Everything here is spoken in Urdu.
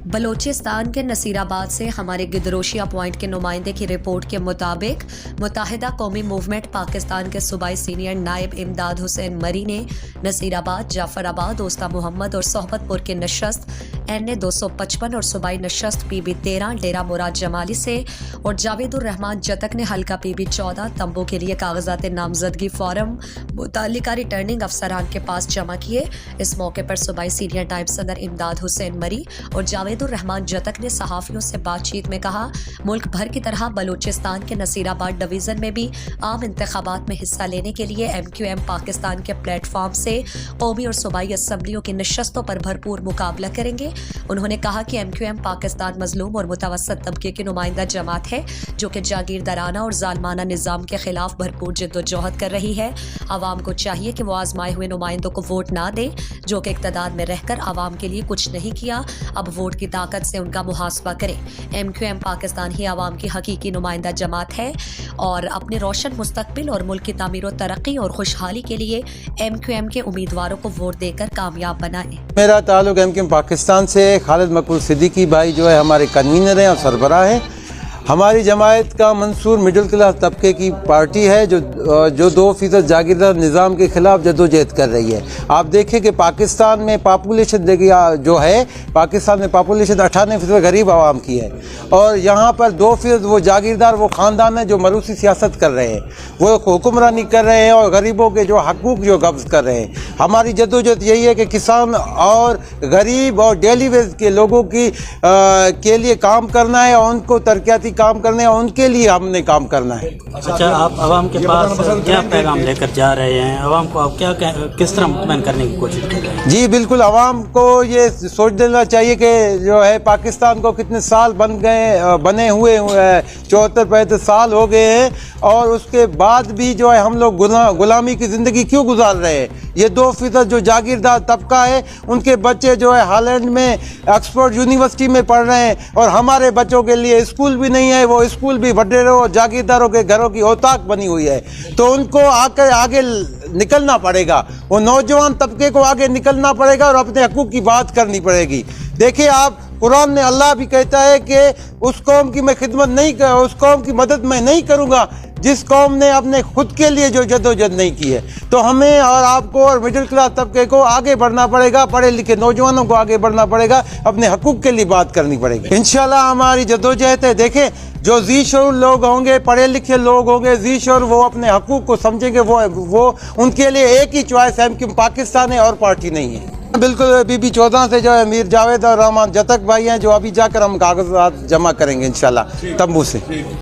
بلوچستان کے نصیرآباد سے ہمارے گدروشیا پوائنٹ کے نمائندے کی رپورٹ کے مطابق متحدہ قومی موومنٹ پاکستان کے صوبائی سینئر نائب امداد حسین مری نے نصیرآباد، جعفر آباد، اوستا محمد اور صحبت پور کی نشست NA 255 اور صوبائی نشست PB 13 ڈیرہ مراد جمالی سے اور جاوید الرحمان جتک نے حلقہ PB 14 تمبو کے لیے کاغذات نامزدگی فارم متعلقہ ریٹرننگ افسران کے پاس جمع کیے۔ اس موقع پر صوبائی سینئر نائب صدر امداد حسین مری اور جاوید الرحمان جتک نے صحافیوں سے بات چیت میں کہا، ملک بھر کی طرح بلوچستان کے نصیرآباد ڈویژن میں بھی عام انتخابات میں حصہ لینے کے لیے MQM پاکستان کے پلیٹ فارم سے قومی اور صوبائی اسمبلیوں کی نشستوں پر بھرپور مقابلہ کریں گے۔ انہوں نے کہا کہ MQM پاکستان مظلوم اور متوسط طبقے کی نمائندہ جماعت ہے جو کہ جاگیردارانہ اور ظالمانہ نظام کے خلاف بھرپور جدوجہد کر رہی ہے۔ عوام کو چاہیے کہ وہ آزمائے ہوئے نمائندوں کو ووٹ نہ دیں جو کہ اقتدار میں رہ کر عوام کے لیے کچھ نہیں کیا، اب ووٹ کی طاقت سے ان کا محاسبہ کریں۔ MQM پاکستان ہی عوام کی حقیقی نمائندہ جماعت ہے اور اپنے روشن مستقبل اور ملک کی تعمیر و ترقی اور خوشحالی کے لیے MQM کے امیدواروں کو ووٹ دے کر کامیاب بنائیں۔ میرا تعلق MQM پاکستان سے خالد مقبول صدیقی بھائی جو ہے ہمارے کنوینر ہیں اور سربراہ ہیں۔ ہماری جماعت کا منصور مڈل کلاس طبقے کی پارٹی ہے جو 2% جاگیردار نظام کے خلاف جدوجہد کر رہی ہے۔ آپ دیکھیں کہ پاکستان میں پاپولیشن جو ہے، پاکستان میں پاپولیشن 98% غریب عوام کی ہے اور یہاں پر 2% وہ جاگیردار وہ خاندان ہیں جو مروثی سیاست کر رہے ہیں، وہ حکمرانی کر رہے ہیں اور غریبوں کے جو حقوق جو قبض کر رہے ہیں۔ ہماری جدوجہد یہی ہے کہ کسان اور غریب اور ڈیلی ویج کے لوگوں کے لیے کام کرنا ہے اور ان کو ترقیاتی کام کرنے ہیں، ان کے لیے ہم نے کام کرنا ہے۔ اچھا، آپ عوام کے پاس کیا پیغام لے کر جا رہے ہیں؟ عوام کو آپ کس طرح مطمئن کرنے کی کوشش کر رہے ہیں؟ جی بالکل، عوام کو یہ سوچ دینا چاہیے کہ جو ہے پاکستان کو کتنے سال بنے ہوئے 74-75 سال ہو گئے ہیں اور اس کے بعد بھی جو ہے ہم لوگ غلامی کی زندگی کیوں گزار رہے ہیں۔ یہ 2% جو جاگیردار طبقہ ہے ان کے بچے جو ہے ہالینڈ میں آکسفورڈ یونیورسٹی میں پڑھ رہے ہیں اور ہمارے بچوں کے لیے اسکول بھی نہیں ہے، وہ اسکول بھی وڈیروں اور جاگیرداروں کے گھروں کی اوتاق بنی ہوئی ہے۔ تو ان کو آگے نکلنا پڑے گا، وہ نوجوان طبقے کو آگے نکلنا پڑے گا اور اپنے حقوق کی بات کرنی پڑے گی۔ دیکھیں آپ، قرآن میں اللہ بھی کہتا ہے کہ اس قوم کی میں خدمت نہیں کروں، اس قوم کی مدد میں نہیں کروں گا جس قوم نے اپنے خود کے لیے جو جدوجہد نہیں کی ہے۔ تو ہمیں اور آپ کو اور مڈل کلاس طبقے کو آگے بڑھنا پڑے گا، پڑھے لکھے نوجوانوں کو آگے بڑھنا پڑے گا، اپنے حقوق کے لیے بات کرنی پڑے گی۔ انشاءاللہ ہماری جدوجہد ہے۔ دیکھیں، جو ذی شعور لوگ ہوں گے، پڑھے لکھے لوگ ہوں گے، ذی شعور، وہ اپنے حقوق کو سمجھیں گے۔ وہ ان کے لیے ایک ہی چوائس ہے کہ پاکستان ہے اور پارٹی نہیں ہے۔ بالکل، PB 14 سے جو ہے میر جاوید اور رحمان جتک بھائی ہیں جو ابھی جا کر ہم کاغذات جمع کریں گے انشاءاللہ تمبو سے۔